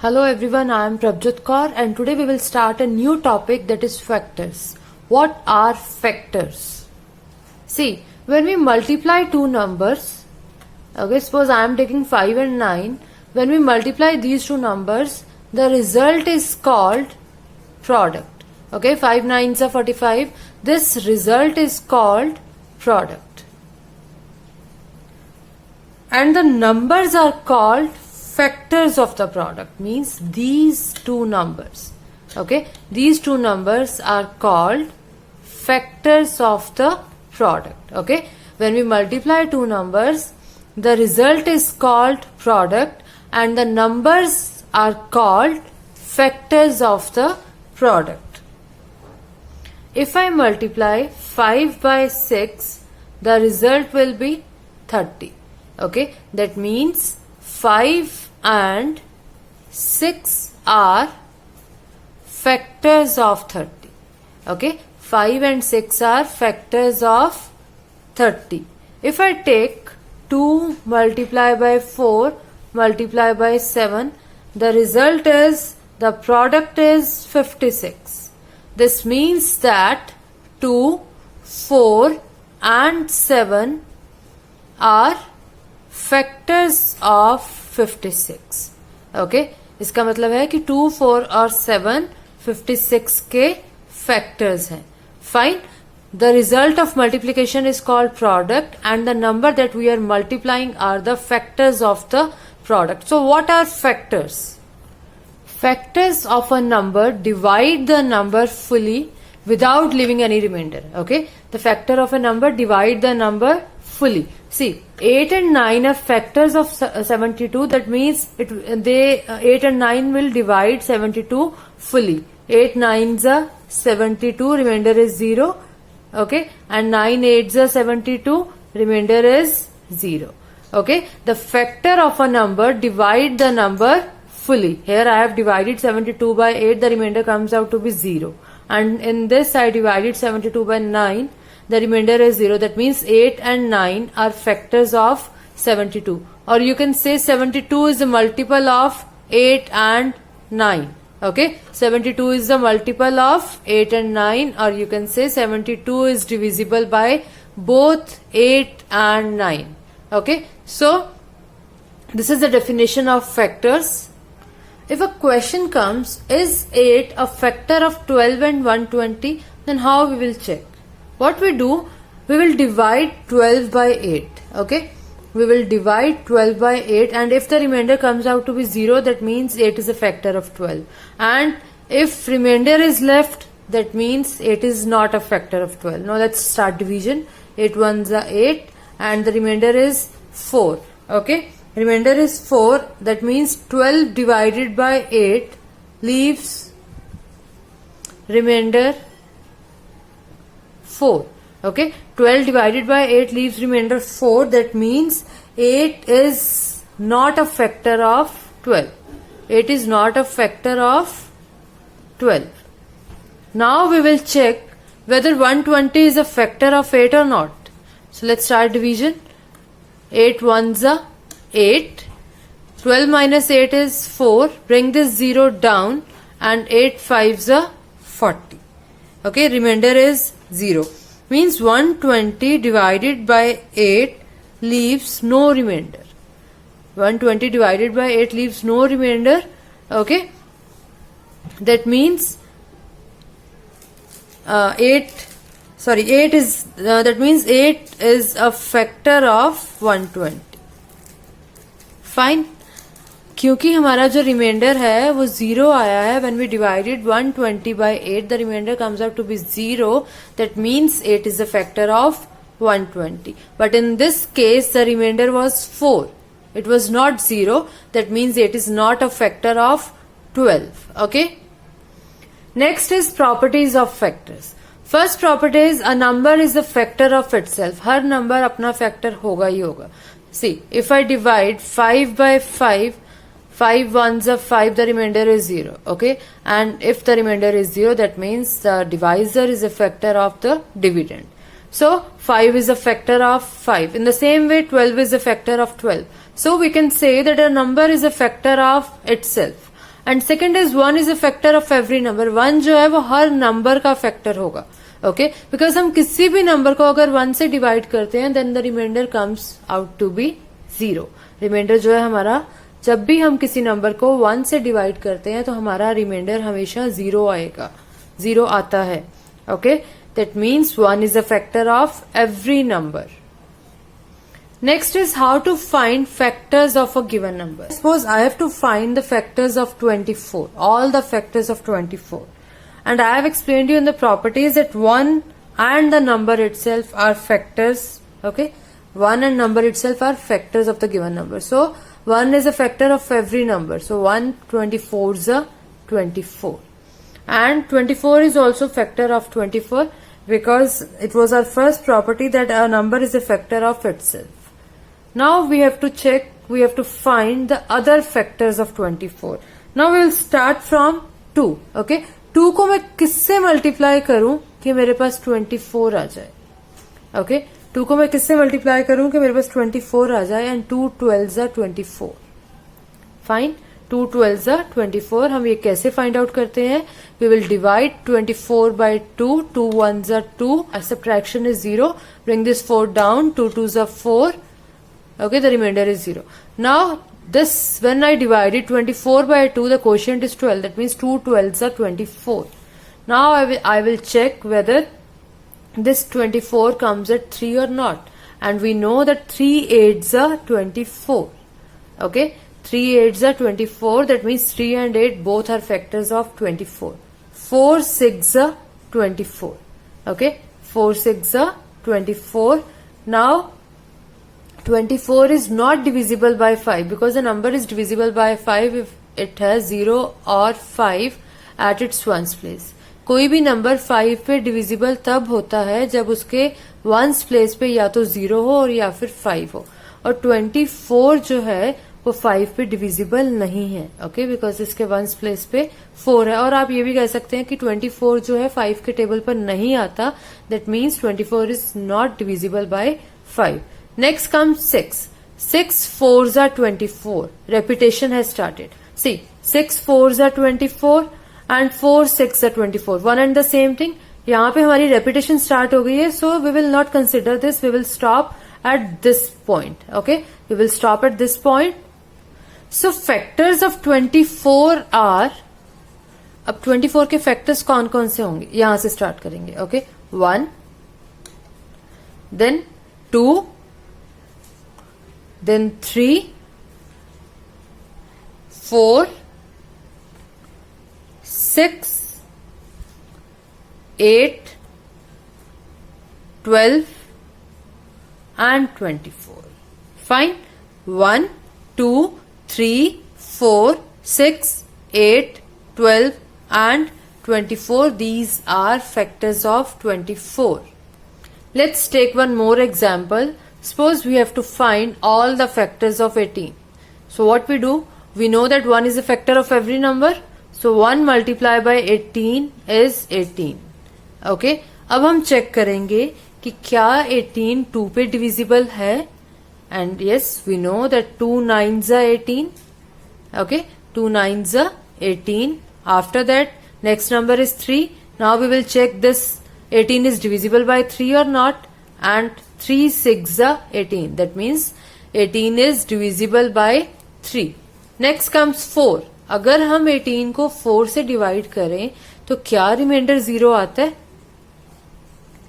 Hello everyone, I am Prabjot Kaur and today we will start a new topic, that is factors. What are factors? See, when we multiply two numbers, okay, suppose I am taking 5 and 9. When we multiply these two numbers, the result is called product. Okay, 5 9s are 45. This result is called product. And the numbers are called factors of the product, means these two numbers. Okay, these two numbers are called factors of the product. Okay, when we multiply two numbers, the result is called product and the numbers are called factors of the product. If I multiply 5 by 6, the result will be 30. Okay, that means 5 and 6 are factors of 30. Okay, 5 and 6 are factors of 30. If I take 2 multiply by 4 multiply by 7, the result is, the product is 56. This means that 2, 4 and 7 are factors of 56. Okay, इसका मतलब है कि 2, 4 और 7 56 के factors हैं. Fine. The result of multiplication is called product and the number that we are multiplying are the factors of the product. So what are factors? Factors of a number divide the number fully without leaving any remainder. Okay, the factor of a number divide the number fully. See, 8 and 9 are factors of 72. That means 8 and 9 will divide 72 fully. 8 9s are 72, remainder is 0. Okay, and 9 8s are 72, remainder is 0. Okay, the factor of a number divide the number fully. Here I have divided 72 by 8, the remainder comes out to be 0. And in this I divided 72 by 9, the remainder is 0. That means 8 and 9 are factors of 72. Or you can say 72 is a multiple of 8 and 9. Okay, 72 is the multiple of 8 and 9, or you can say 72 is divisible by both 8 and 9. Okay, so this is the definition of factors. If a question comes, is 8 a factor of 12 and 120, then how we will check? What we do, we will divide 12 by 8. Okay, we will divide 12 by 8 and if the remainder comes out to be 0, that means 8 is a factor of 12. And if remainder is left, that means 8 is not a factor of 12. Now let's start division. 8 1s are 8 and the remainder is 4. Okay, remainder is 4. That means 12 divided by 8 leaves remainder 4. Okay, 12 divided by 8 leaves remainder 4. That means 8 is not a factor of 12. 8 is not a factor of 12. Now we will check whether 120 is a factor of 8 or not. So let's start division. 8 1s are 8. 12 minus 8 is 4. Bring this 0 down and 8 5s are 40. Okay, remainder is 0. Means 120 divided by 8 leaves no remainder. 120 divided by 8 leaves no remainder. Okay, that means 8 is that means 8 is a factor of 120. Fine. क्योंकि हमारा जो reminder है वो 0 आया है, when we divided 120 by 8, the remainder comes out to be 0. That means 8 is a factor of 120. But in this case, the remainder was 4. It was not 0. That means 8 is not a factor of 12. Okay. Next is properties of factors. First property is a number is a factor of itself. Her number अपना factor होगा ही होगा. See, if I divide 5 by 5, 5 1s are 5, the remainder is 0. Okay, and if the remainder is 0, that means the divisor is a factor of the dividend. So 5 is a factor of 5. In the same way, 12 is a factor of 12. So we can say that a number is a factor of itself. And second is 1 is a factor of every number. 1 जो है वो हर number का factor होगा. Okay, because हम किसी भी number को अगर 1 से डिवाइड करते हैं then the remainder comes out to be 0. Remainder जो है हमारा, जब भी हम किसी नंबर को 1 से डिवाइड करते हैं तो हमारा रिमाइंडर हमेशा 0 आएगा, 0 आता है. Okay, that means 1 is a factor of every number. Next is how to find factors of a given number. Suppose I have to find the factors of 24, all the factors of 24. And I have explained you in the properties that 1 and the number itself are factors. Okay, 1 and number itself are factors of the given number. So 1 is a factor of every number. So 1 24 is a 24. And 24 is also factor of 24 because it was our first property that a number is a factor of itself. Now we have to check, we have to find the other factors of 24. Now we will start from 2. Okay, 2 को मैं किससे multiply करूं कि मेरे पास 24 आ जाए. Okay, 2 को मैं किससे मल्टीप्लाई करूं कि मेरे पास 24 आ जाए. And 2 12s are 24. Fine, 2 12s are 24. हम ये कैसे फाइंड आउट करते हैं? We will divide 24 by 2. 2 1s are 2. Subtraction is 0. Bring this 4 down. 2 2s are 4. Okay, the remainder is 0. Now this, when I divided 24 by 2, the quotient is 12. That means 2 12s are 24. Now I will check whether this 24 comes at 3 or not. And we know that 3 8s are 24. Okay, 3 8s are 24. That means 3 and 8 both are factors of 24. 4 6 are 24. Okay, 4 6 are 24. Now 24 is not divisible by 5 because the number is divisible by 5 if it has 0 or 5 at its ones place. कोई भी number 5 पे divisible तब होता है जब उसके ones place पे या तो 0 हो और या फिर 5 हो. और 24 जो है वो 5 पे डिविजिबल नहीं है. ओके, बिकॉज इसके वंस प्लेस पे 4 है. और आप ये भी कह सकते हैं कि 24 जो है 5 के टेबल पर नहीं आता. That means 24 is not divisible by 5. Next comes 6. 6 4s are 24. Repetition has started. See, 6 4s are 24 and 4 6 are 24. One and the same thing. यहाँ पे हमारी repetition start हो गई है. So we will not consider this. We will stop at this point. Okay, we will stop at this point. So factors of 24 are, अब 24 के factors कौन कौन से होंगे यहाँ से start करेंगे. Okay, 1, then 2, then 3, 4, 6, 8, 12 and 24. Fine. 1, 2, 3, 4, 6, 8, 12 and 24. These are factors of 24. Let's take one more example. Suppose we have to find all the factors of 18. So what we do? We know that 1 is a factor of every number. So 1 multiplied by 18 is 18. Okay. अब हम check करेंगे कि क्या 18 2 पे divisible है. And yes, we know that 2 9s are 18. Okay. 2 9s are 18. After that, next number is 3. Now we will check this 18 is divisible by 3 or not. And 3 6 are 18. That means 18 is divisible by 3. Next comes 4. अगर हम 18 को 4 से divide करें तो क्या reminder 0 आता है?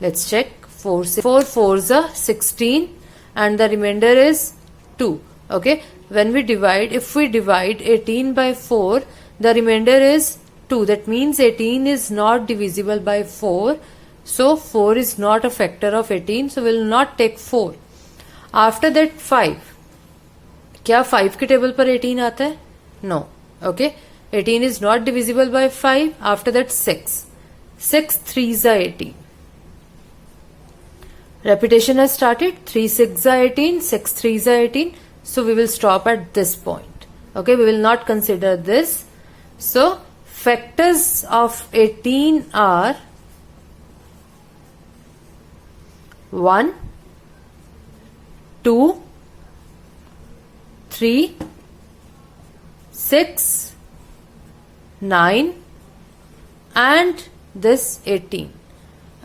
Let's check. 4 4s are 16 and the remainder is 2. Okay, when we divide, if we divide 18 by 4, the remainder is 2. That means 18 is not divisible by 4. So 4 is not a factor of 18. So we will not take 4. After that 5. क्या 5 के table पर 18 आता है? No. Okay. 18 is not divisible by 5. After that 6. 6 3s are 18. Repetition has started. 3 6s are 18. 6 3s are 18. So we will stop at this point. Okay. We will not consider this. So factors of 18 are 1, 2, 3, 6, 9 and this 18.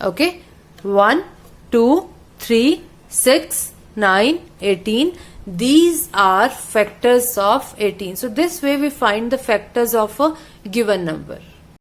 Okay, 1, 2, 3, 6, 9, 18. These are factors of 18. So this way we find the factors of a given number.